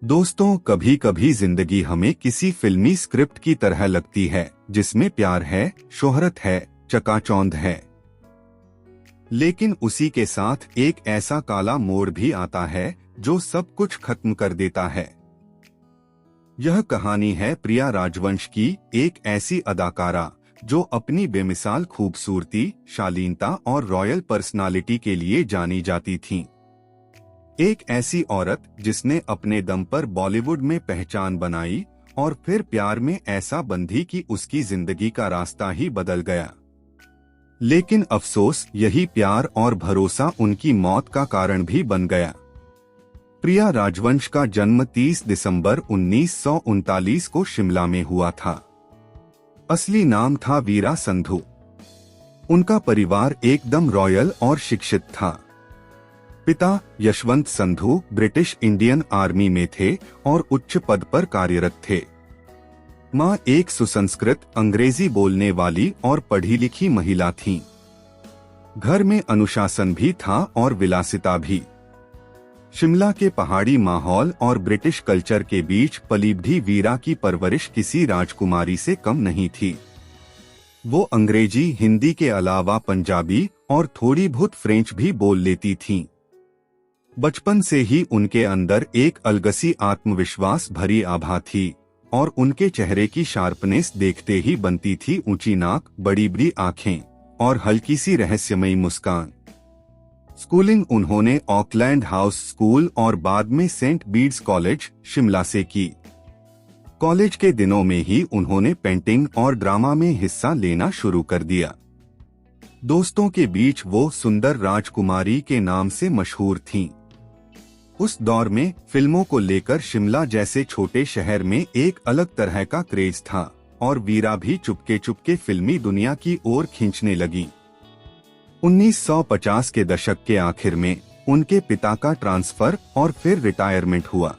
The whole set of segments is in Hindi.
दोस्तों, कभी कभी जिंदगी हमें किसी फिल्मी स्क्रिप्ट की तरह लगती है जिसमें प्यार है, शोहरत है, चकाचौंध है। लेकिन उसी के साथ एक ऐसा काला मोड़ भी आता है जो सब कुछ खत्म कर देता है। यह कहानी है प्रिया राजवंश की, एक ऐसी अदाकारा जो अपनी बेमिसाल खूबसूरती, शालीनता और रॉयल पर्सनालिटी के लिए जानी जाती थीं। एक ऐसी औरत जिसने अपने दम पर बॉलीवुड में पहचान बनाई और फिर प्यार में ऐसा बंधी कि उसकी जिंदगी का रास्ता ही बदल गया। लेकिन अफसोस, यही प्यार और भरोसा उनकी मौत का कारण भी बन गया। प्रिया राजवंश का जन्म 30 दिसंबर 1939 को शिमला में हुआ था। असली नाम था वीरा संधू। उनका परिवार एकदम रॉयल और शिक्षित था। पिता Yashwant Sandhu British Indian army में थे और उच्च पद पर कार्यरत थे। मां एक सुसंस्कृत, अंग्रेजी बोलने वाली और पढ़ी लिखी महिला थीं। घर में अनुशासन भी था और विलासिता भी। शिमला के पहाड़ी माहौल और ब्रिटिश कल्चर के बीच पली बढ़ी वीरा की परवरिश किसी राजकुमारी से कम नहीं थी। वो अंग्रेजी, हिंदी के अलावा पंजाबी और थोड़ी बहुत फ्रेंच भी बोल लेती थीं। बचपन से ही उनके अंदर एक अलगसी आत्मविश्वास भरी आभा थी और उनके चेहरे की शार्पनेस देखते ही बनती थी ऊंची नाक, बड़ी बड़ी आंखें और हल्की सी रहस्यमयी मुस्कान। स्कूलिंग उन्होंने ऑकलैंड हाउस स्कूल और बाद में सेंट बीड्स कॉलेज, शिमला से की। कॉलेज के दिनों में ही उन्होंने पेंटिंग और ड्रामा में हिस्सा लेना शुरू कर दिया। दोस्तों के बीच वो सुंदर राजकुमारी के नाम से मशहूर थीं। उस दौर में फिल्मों को लेकर शिमला जैसे छोटे शहर में एक अलग तरह का क्रेज था और वीरा भी चुपके चुपके फिल्मी दुनिया की ओर खींचने लगी। 1950 के दशक के आखिर में उनके पिता का ट्रांसफर और फिर रिटायरमेंट हुआ।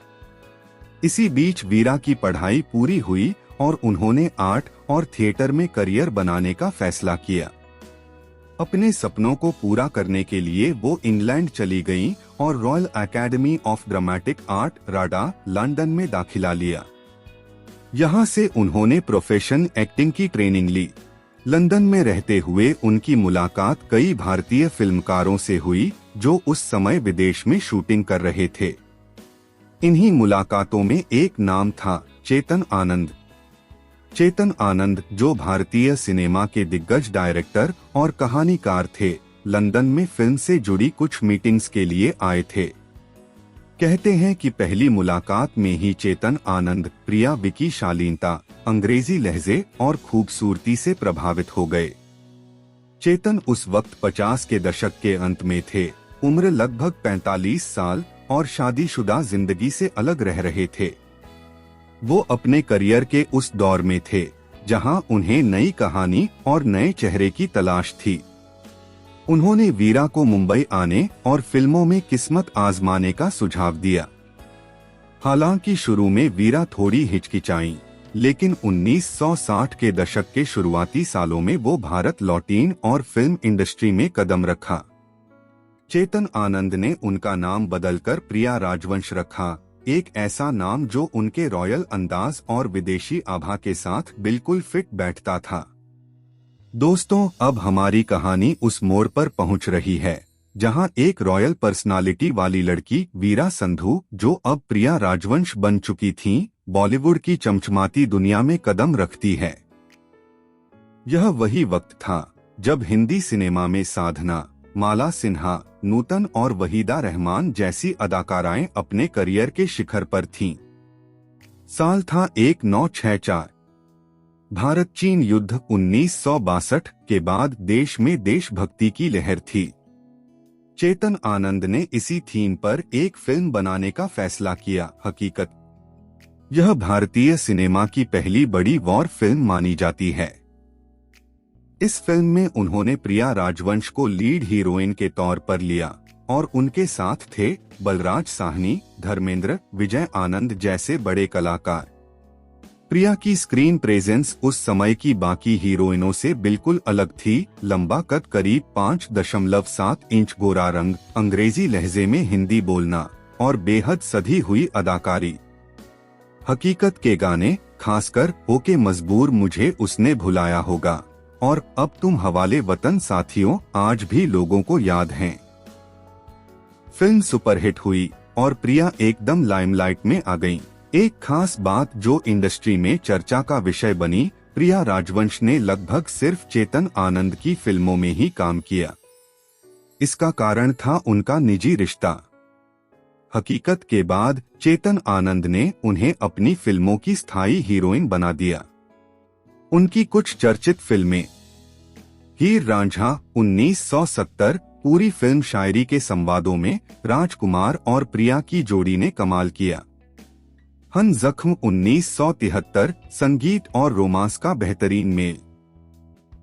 इसी बीच वीरा की पढ़ाई पूरी हुई और उन्होंने आर्ट और थिएटर में करियर बनाने का फैसला किया। अपने सपनों को पूरा करने के लिए वो इंग्लैंड चली गईं और royal academy of dramatic art, Rada, London में दाखिला लिया। यहाँ से उन्होंने प्रोफेशन एक्टिंग की ट्रेनिंग ली। लंदन में रहते हुए उनकी मुलाकात कई भारतीय फिल्मकारों से हुई जो उस समय विदेश में शूटिंग कर रहे थे। इन्हीं मुलाकातों में एक नाम था चेतन आनंद। चेतन आनंद, जो भारतीय सिनेमा के दिग्गज डायरेक्टर और कहानीकार थे, लंदन में फिल्म से जुड़ी कुछ मीटिंग्स के लिए आए थे। कहते हैं कि पहली मुलाकात में ही चेतन आनंद प्रिया की शालीनता, अंग्रेजी लहजे और खूबसूरती से प्रभावित हो गए। चेतन उस वक्त 50 के दशक के अंत में थे, उम्र लगभग 45 साल और शादीशुदा जिंदगी से अलग रह रहे थे। वो अपने करियर के उस दौर में थे जहां उन्हें नई कहानी और नए चेहरे की तलाश थी। उन्होंने वीरा को मुंबई आने और फिल्मों में किस्मत आजमाने का सुझाव दिया। हालांकि शुरू में वीरा थोड़ी हिचकिचाईं, लेकिन 1960 के दशक के शुरुआती सालों में वो भारत लौटीं और फिल्म इंडस्ट्री में कदम रखा। चेतन आनंद ने उनका नाम बदलकर प्रिया राजवंश रखा, एक ऐसा नाम जो उनके रॉयल अंदाज और विदेशी आभा के साथ बिल्कुल फिट बैठता था। दोस्तों, अब हमारी कहानी उस मोड़ पर पहुंच रही है जहां एक रॉयल पर्सनालिटी वाली लड़की वीरा संधू, जो अब प्रिया राजवंश बन चुकी थीं, बॉलीवुड की चमचमाती दुनिया में कदम रखती है। यह वही वक्त था जब हिंदी सिनेमा में साधना, माला सिन्हा, नूतन और वहीदा रहमान जैसी अदाकाराएं अपने करियर के शिखर पर थीं। साल था 1964। भारत चीन युद्ध 1962 के बाद देश में देशभक्ति की लहर थी। चेतन आनंद ने इसी थीम पर एक फिल्म बनाने का फैसला किया, हकीकत। यह भारतीय सिनेमा की पहली बड़ी वॉर फिल्म मानी जाती है। इस फिल्म में उन्होंने प्रिया राजवंश को लीड हीरोइन के तौर पर लिया और उनके साथ थे बलराज साहनी, धर्मेंद्र, विजय आनंद जैसे बड़े कलाकार। प्रिया की स्क्रीन प्रेजेंस उस समय की बाकी हीरोइनों से बिल्कुल अलग थी। लंबा कद, करीब 5.7 इंच, गोरा रंग, अंग्रेजी लहजे में हिंदी बोलना और बेहद सधी हुई अदाकारी। हकीकत के गाने, खासकर ओके मजबूर मुझे उसने भुलाया होगा और अब तुम हवाले वतन साथियों आज भी लोगों को याद हैं। फिल्म सुपरहिट हुई और प्रिया एकदम लाइमलाइट में आ गईं। एक खास बात जो इंडस्ट्री में चर्चा का विषय बनी, प्रिया राजवंश ने लगभग सिर्फ चेतन आनंद की फिल्मों में ही काम किया। इसका कारण था उनका निजी रिश्ता। हकीकत के बाद चेतन आनंद ने उन्हें अपनी फिल्मों की स्थायी हीरोइन बना दिया। उनकी कुछ चर्चित फिल्में: हीर रांझा 1970, पूरी फिल्म शायरी के संवादों में राजकुमार और प्रिया की जोड़ी ने कमाल किया। हन जख्म 1973, संगीत और रोमांस का बेहतरीन मेल।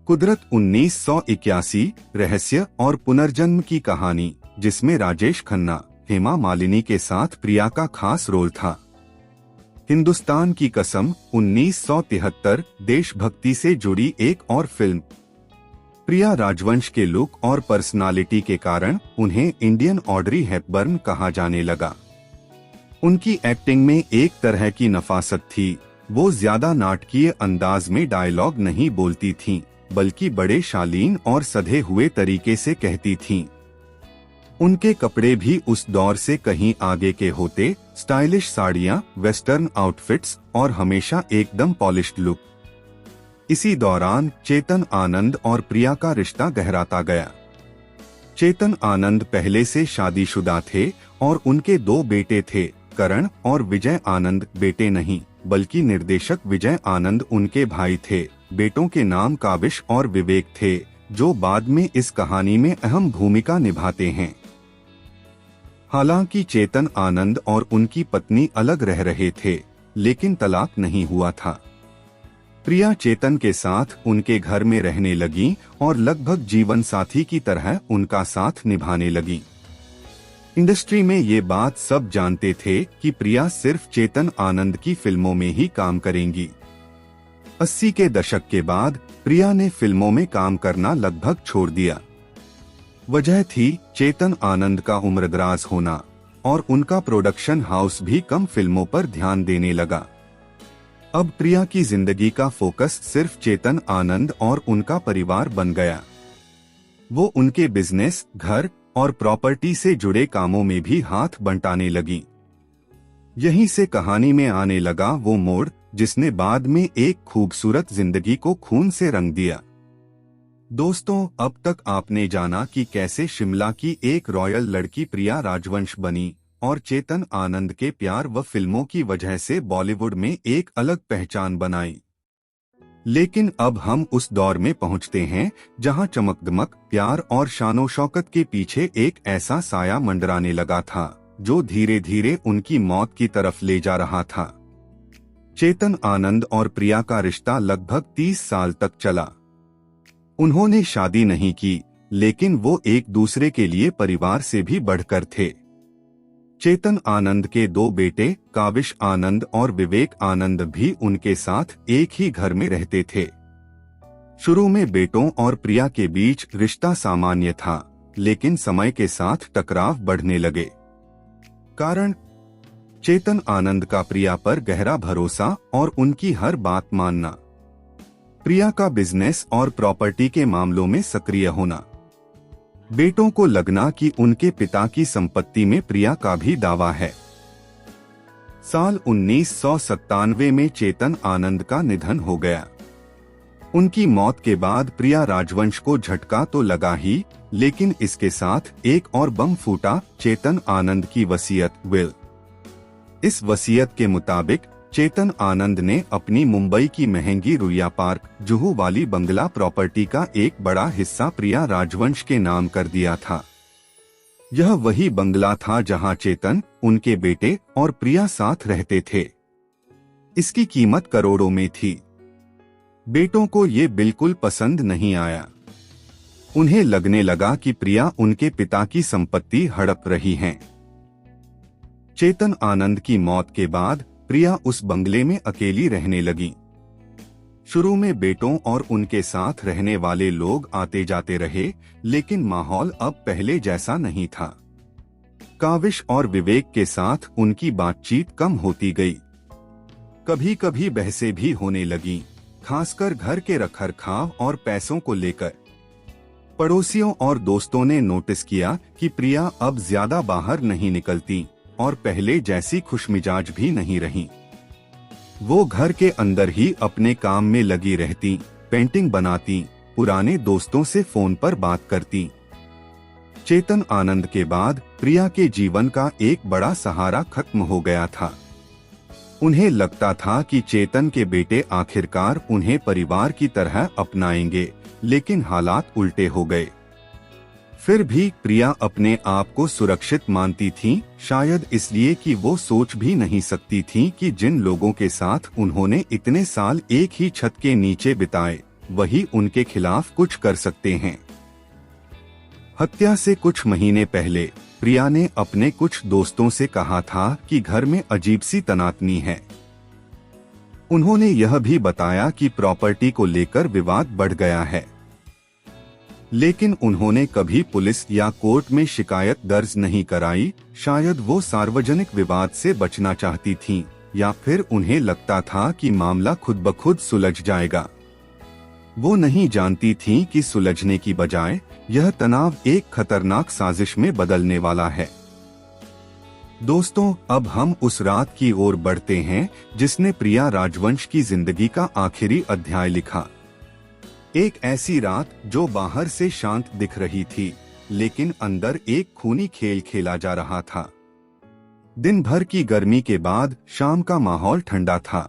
कुदरत 1981, रहस्य और पुनर्जन्म की कहानी, जिसमें राजेश खन्ना, हेमा मालिनी के साथ प्रिया का खास रोल था। हिंदुस्तान की कसम 1973, देशभक्ति से जुड़ी एक और फिल्म। प्रिया राजवंश के लुक और पर्सनालिटी के कारण उन्हें इंडियन ऑड्री हेपबर्न कहा जाने लगा। उनकी एक्टिंग में एक तरह की नफासत थी। वो ज्यादा नाटकीय अंदाज में डायलॉग नहीं बोलती थीं, बल्कि बड़े शालीन और सधे हुए तरीके से कहती थीं। उनके कपड़े भी उस दौर से कहीं आगे के होते, स्टाइलिश साड़ियां, वेस्टर्न आउटफिट्स और हमेशा एकदम पॉलिश्ड लुक। इसी दौरान चेतन आनंद और प्रिया का रिश्ता गहराता गया। चेतन आनंद पहले से शादीशुदा थे और उनके 2 बेटे थे, करण और विजय आनंद। बेटे नहीं, बल्कि निर्देशक विजय आनंद उनके भाई थे। बेटों के नाम काविश और विवेक थे, जो बाद में इस कहानी में अहम भूमिका निभाते हैं। हालांकि चेतन आनंद और उनकी पत्नी अलग रह रहे थे, लेकिन तलाक नहीं हुआ था। प्रिया चेतन के साथ उनके घर में रहने लगी और लगभग जीवन साथी की तरह उनका साथ निभाने लगी। इंडस्ट्री में ये बात सब जानते थे कि प्रिया सिर्फ चेतन आनंद की फिल्मों में ही काम करेंगी। 80 के दशक के बाद प्रिया ने फिल्मों में काम करना लगभग छोड़ दिया। वजह थी चेतन आनंद का उम्रदराज होना और उनका प्रोडक्शन हाउस भी कम फिल्मों पर ध्यान देने लगा। अब प्रिया की जिंदगी का फोकस सिर्फ चेतन आनंद और उनका परिवार बन गया। वो उनके बिजनेस, घर और प्रॉपर्टी से जुड़े कामों में भी हाथ बंटाने लगी। यहीं से कहानी में आने लगा वो मोड़ जिसने बाद में एक खूबसूरत जिंदगी को खून से रंग दिया। दोस्तों, अब तक आपने जाना कि कैसे शिमला की एक रॉयल लड़की प्रिया राजवंश बनी और चेतन आनंद के प्यार व फिल्मों की वजह से बॉलीवुड में एक अलग पहचान बनाई। लेकिन अब हम उस दौर में पहुंचते हैं जहां चमकदमक, प्यार और शानो शौकत के पीछे एक ऐसा साया मंडराने लगा था जो धीरे धीरे उनकी मौत की तरफ ले जा रहा था। चेतन आनंद और प्रिया का रिश्ता लगभग 30 साल तक चला। उन्होंने शादी नहीं की, लेकिन वो एक दूसरे के लिए परिवार से भी बढ़कर थे। चेतन आनंद के 2 बेटे काविश आनंद और विवेक आनंद भी उनके साथ एक ही घर में रहते थे। शुरू में बेटों और प्रिया के बीच रिश्ता सामान्य था, लेकिन समय के साथ टकराव बढ़ने लगे। कारण चेतन आनंद का प्रिया पर गहरा भरोसा और उनकी हर बात मानना। प्रिया का बिजनेस और प्रॉपर्टी के मामलों में सक्रिय होना। बेटों को लगना कि उनके पिता की संपत्ति में प्रिया का भी दावा है। साल 1997 में चेतन आनंद का निधन हो गया। उनकी मौत के बाद प्रिया राजवंश को झटका तो लगा ही, लेकिन इसके साथ एक और बम फूटा, चेतन आनंद की वसीयत विल। इस वसीयत के मुताबिक चेतन आनंद ने अपनी मुंबई की महंगी रुइया पार्क, जुहू वाली बंगला प्रॉपर्टी का एक बड़ा हिस्सा प्रिया राजवंश के नाम कर दिया था। यह वही बंगला था जहां चेतन, उनके बेटे और प्रिया साथ रहते थे। इसकी कीमत करोड़ों में थी। बेटों को ये बिल्कुल पसंद नहीं आया। उन्हें लगने लगा कि प्रिया उनके पिता की संपत्ति हड़प रही हैं। चेतन आनंद की मौत के बाद प्रिया उस बंगले में अकेली रहने लगी। शुरू में बेटों और उनके साथ रहने वाले लोग आते जाते रहे, लेकिन माहौल अब पहले जैसा नहीं था। काविश और विवेक के साथ उनकी बातचीत कम होती गई। कभी कभी बहसें भी होने लगीं, खासकर घर के रखरखाव और पैसों को लेकर। पड़ोसियों और दोस्तों ने नोटिस किया कि प्रिया अब ज्यादा बाहर नहीं निकलती और पहले जैसी खुशमिजाज भी नहीं रही। वो घर के अंदर ही अपने काम में लगी रहती, पेंटिंग बनाती, पुराने दोस्तों से फोन पर बात करती। चेतन आनंद के बाद प्रिया के जीवन का एक बड़ा सहारा खत्म हो गया था। उन्हें लगता था कि चेतन के बेटे आखिरकार उन्हें परिवार की तरह अपनाएंगे, लेकिन हालात उल्टे हो गए। फिर भी प्रिया अपने आप को सुरक्षित मानती थी, शायद इसलिए कि वो सोच भी नहीं सकती थी कि जिन लोगों के साथ उन्होंने इतने साल एक ही छत के नीचे बिताए, वही उनके खिलाफ कुछ कर सकते हैं। हत्या से कुछ महीने पहले प्रिया ने अपने कुछ दोस्तों से कहा था कि घर में अजीब सी तनातनी है। उन्होंने यह भी बताया कि प्रॉपर्टी को लेकर विवाद बढ़ गया है, लेकिन उन्होंने कभी पुलिस या कोर्ट में शिकायत दर्ज नहीं कराई। शायद वो सार्वजनिक विवाद से बचना चाहती थीं, या फिर उन्हें लगता था कि मामला खुद ब खुद सुलझ जाएगा। वो नहीं जानती थीं कि सुलझने की बजाय यह तनाव एक खतरनाक साजिश में बदलने वाला है। दोस्तों, अब हम उस रात की ओर बढ़ते हैं जिसने प्रिया राजवंश की जिंदगी का आखिरी अध्याय लिखा। एक ऐसी रात जो बाहर से शांत दिख रही थी, लेकिन अंदर एक खूनी खेल खेला जा रहा था। दिन भर की गर्मी के बाद शाम का माहौल ठंडा था।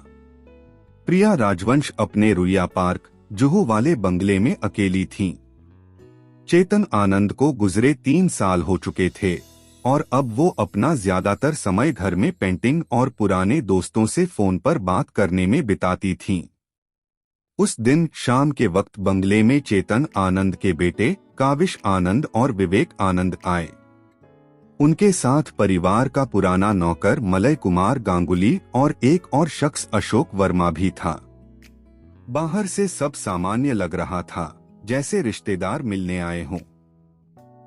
प्रिया राजवंश अपने रुइया पार्क जुहू वाले बंगले में अकेली थीं। चेतन आनंद को गुजरे 3 साल हो चुके थे और अब वो अपना ज्यादातर समय घर में पेंटिंग और पुराने दोस्तों से फोन पर बात करने में बिताती थीं। उस दिन शाम के वक्त बंगले में चेतन आनंद के बेटे काविश आनंद और विवेक आनंद आए। उनके साथ परिवार का पुराना नौकर मलय कुमार गांगुली और एक और शख्स अशोक वर्मा भी था। बाहर से सब सामान्य लग रहा था, जैसे रिश्तेदार मिलने आए हों।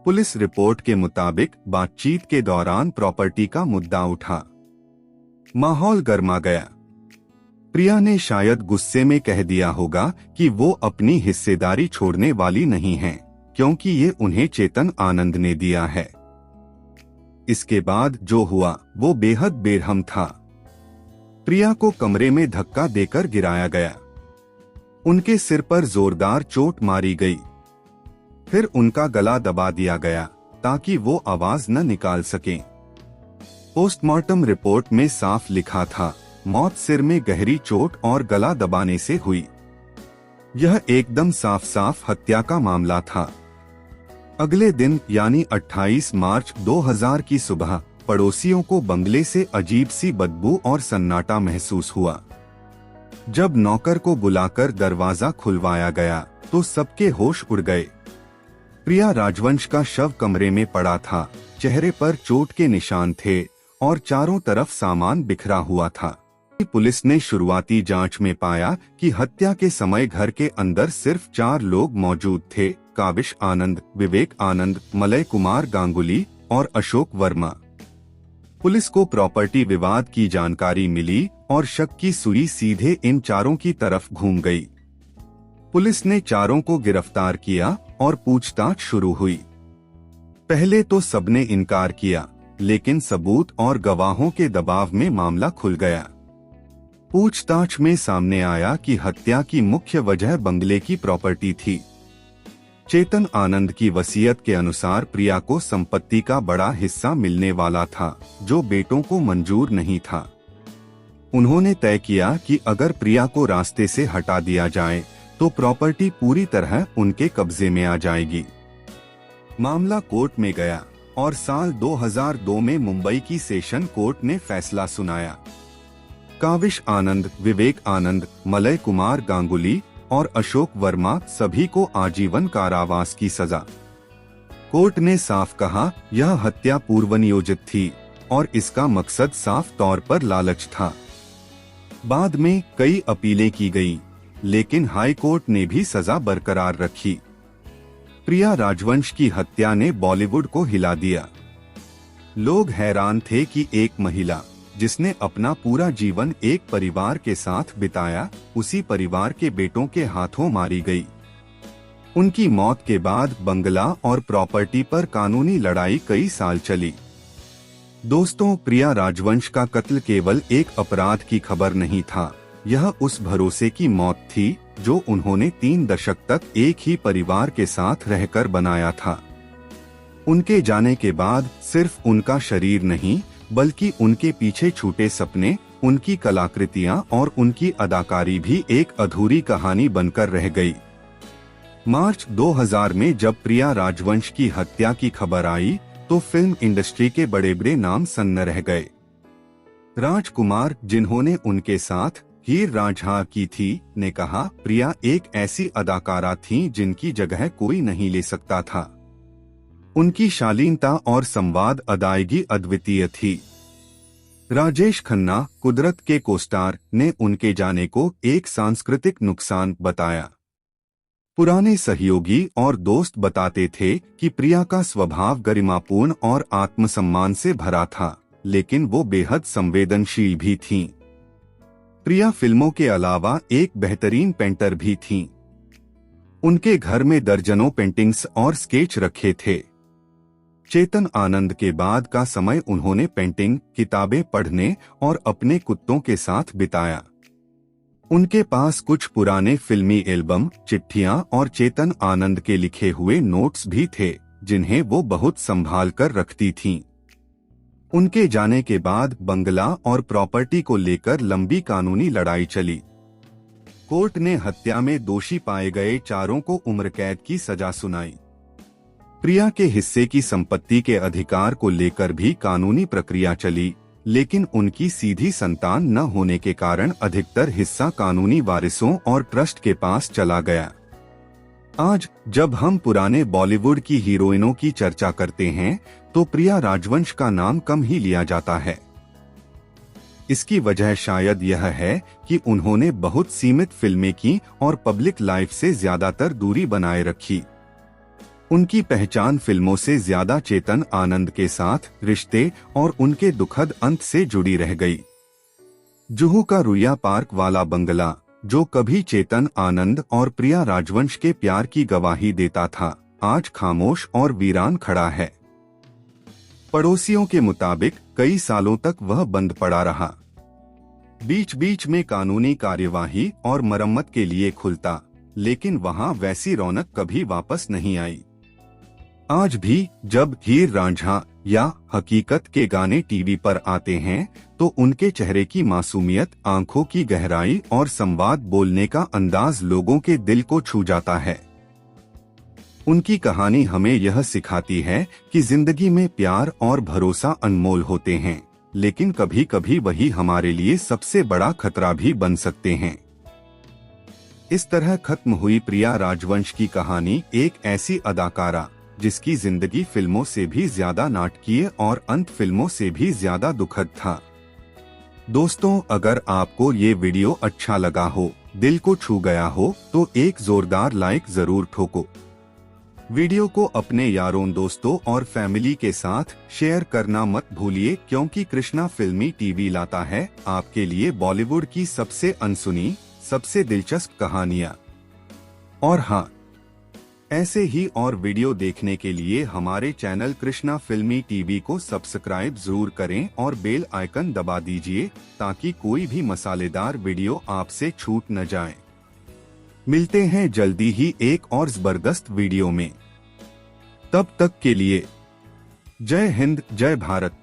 पुलिस रिपोर्ट के मुताबिक बातचीत के दौरान प्रॉपर्टी का मुद्दा उठा। माहौल गर्मा गया। प्रिया ने शायद गुस्से में कह दिया होगा कि वो अपनी हिस्सेदारी छोड़ने वाली नहीं हैं, क्योंकि ये उन्हें चेतन आनंद ने दिया है। इसके बाद जो हुआ वो बेहद बेरहम था। प्रिया को कमरे में धक्का देकर गिराया गया। उनके सिर पर जोरदार चोट मारी गई। फिर उनका गला दबा दिया गया ताकि वो आवाज न निकाल सकें। पोस्टमार्टम रिपोर्ट में साफ लिखा था, मौत सिर में गहरी चोट और गला दबाने से हुई। यह एकदम साफ साफ हत्या का मामला था। अगले दिन यानी 28 मार्च 2000 की सुबह पड़ोसियों को बंगले से अजीब सी बदबू और सन्नाटा महसूस हुआ। जब नौकर को बुलाकर दरवाजा खुलवाया गया तो सबके होश उड़ गए। प्रिया राजवंश का शव कमरे में पड़ा था, चेहरे पर चोट के निशान थे और चारों तरफ सामान बिखरा हुआ था। पुलिस ने शुरुआती जांच में पाया कि हत्या के समय घर के अंदर सिर्फ 4 लोग मौजूद थे, काविश आनंद, विवेक आनंद, मलय कुमार गांगुली और अशोक वर्मा। पुलिस को प्रॉपर्टी विवाद की जानकारी मिली और शक की सुई सीधे इन चारों की तरफ घूम गई। पुलिस ने चारों को गिरफ्तार किया और पूछताछ शुरू हुई। पहले तो सबने इनकार किया, लेकिन सबूत और गवाहों के दबाव में मामला खुल गया। पूछताछ में सामने आया कि हत्या की मुख्य वजह बंगले की प्रॉपर्टी थी। चेतन आनंद की वसीयत के अनुसार प्रिया को संपत्ति का बड़ा हिस्सा मिलने वाला था, जो बेटों को मंजूर नहीं था। उन्होंने तय किया कि अगर प्रिया को रास्ते से हटा दिया जाए तो प्रॉपर्टी पूरी तरह उनके कब्जे में आ जाएगी। मामला कोर्ट में गया और साल 2002 में मुंबई की सेशन कोर्ट ने फैसला सुनाया। काविश आनंद, विवेक आनंद, मलय कुमार गांगुली और अशोक वर्मा सभी को आजीवन कारावास की सजा। कोर्ट ने साफ कहा, यह हत्या पूर्वनियोजित थी और इसका मकसद साफ तौर पर लालच था। बाद में कई अपीलें की गईं, लेकिन हाई कोर्ट ने भी सजा बरकरार रखी। प्रिया राजवंश की हत्या ने बॉलीवुड को हिला दिया। लोग हैरान थे कि एक महिला जिसने अपना पूरा जीवन एक परिवार के साथ बिताया, उसी परिवार के बेटों के हाथों मारी गई। उनकी मौत के बाद बंगला और प्रॉपर्टी पर कानूनी लड़ाई कई साल चली। दोस्तों, प्रिया राजवंश का कत्ल केवल एक अपराध की खबर नहीं था, यह उस भरोसे की मौत थी जो उन्होंने 3 दशक तक एक ही परिवार के साथ रहकर बनाया था। उनके जाने के बाद सिर्फ उनका शरीर नहीं, बल्कि उनके पीछे छूटे सपने, उनकी कलाकृतियां और उनकी अदाकारी भी एक अधूरी कहानी बनकर रह गई। मार्च 2000 में जब प्रिया राजवंश की हत्या की खबर आई तो फिल्म इंडस्ट्री के बड़े बड़े नाम सन्न रह गए। राजकुमार, जिन्होंने उनके साथ हीर रांझा की थी, ने कहा, प्रिया एक ऐसी अदाकारा थी जिनकी जगह कोई नहीं ले सकता था। उनकी शालीनता और संवाद अदायगी अद्वितीय थी। राजेश खन्ना, कुदरत के कोस्टार, ने उनके जाने को एक सांस्कृतिक नुकसान बताया। पुराने सहयोगी और दोस्त बताते थे कि प्रिया का स्वभाव गरिमापूर्ण और आत्मसम्मान से भरा था, लेकिन वो बेहद संवेदनशील भी थीं। प्रिया फिल्मों के अलावा एक बेहतरीन पेंटर भी थीं। उनके घर में दर्जनों पेंटिंग्स और स्केच रखे थे। चेतन आनंद के बाद का समय उन्होंने पेंटिंग, किताबें पढ़ने और अपने कुत्तों के साथ बिताया। उनके पास कुछ पुराने फिल्मी एल्बम, चिट्ठियां और चेतन आनंद के लिखे हुए नोट्स भी थे, जिन्हें वो बहुत संभाल कर रखती थीं। उनके जाने के बाद बंगला और प्रॉपर्टी को लेकर लंबी कानूनी लड़ाई चली। कोर्ट ने हत्या में दोषी पाए गए 4 को उम्र कैद की सजा सुनाई। प्रिया के हिस्से की संपत्ति के अधिकार को लेकर भी कानूनी प्रक्रिया चली, लेकिन उनकी सीधी संतान न होने के कारण अधिकतर हिस्सा कानूनी वारिसों और ट्रस्ट के पास चला गया। आज जब हम पुराने बॉलीवुड की हीरोइनों की चर्चा करते हैं तो प्रिया राजवंश का नाम कम ही लिया जाता है। इसकी वजह शायद यह है कि उन्होंने बहुत सीमित फिल्में की और पब्लिक लाइफ से ज्यादातर दूरी बनाए रखी। उनकी पहचान फिल्मों से ज्यादा चेतन आनंद के साथ रिश्ते और उनके दुखद अंत से जुड़ी रह गई। जुहू का रुइया पार्क वाला बंगला, जो कभी चेतन आनंद और प्रिया राजवंश के प्यार की गवाही देता था, आज खामोश और वीरान खड़ा है। पड़ोसियों के मुताबिक कई सालों तक वह बंद पड़ा रहा। बीच बीच में कानूनी कार्यवाही और मरम्मत के लिए खुलता, लेकिन वहां वैसी रौनक कभी वापस नहीं आई। आज भी जब हीर रांझा या हकीकत के गाने टीवी पर आते हैं तो उनके चेहरे की मासूमियत, आंखों की गहराई और संवाद बोलने का अंदाज लोगों के दिल को छू जाता है। उनकी कहानी हमें यह सिखाती है कि जिंदगी में प्यार और भरोसा अनमोल होते हैं, लेकिन कभी कभी वही हमारे लिए सबसे बड़ा खतरा भी बन सकते हैं। इस तरह खत्म हुई प्रिया राजवंश की कहानी, एक ऐसी अदाकारा जिसकी जिंदगी फिल्मों से भी ज्यादा नाटकीय और अंत फिल्मों से भी ज्यादा दुखद था। दोस्तों, अगर आपको ये वीडियो अच्छा लगा हो, दिल को छू गया हो, तो एक जोरदार लाइक जरूर ठोको। वीडियो को अपने यारों, दोस्तों और फैमिली के साथ शेयर करना मत भूलिए, क्योंकि कृष्णा फिल्मी टीवी लाता है आपके लिए बॉलीवुड की सबसे अनसुनी, सबसे दिलचस्प कहानियां। और हाँ, ऐसे ही और वीडियो देखने के लिए हमारे चैनल कृष्णा फिल्मी टीवी को सब्सक्राइब जरूर करें और बेल आइकन दबा दीजिए ताकि कोई भी मसालेदार वीडियो आपसे छूट न जाए। मिलते हैं जल्दी ही एक और जबरदस्त वीडियो में। तब तक के लिए जय हिंद, जय भारत।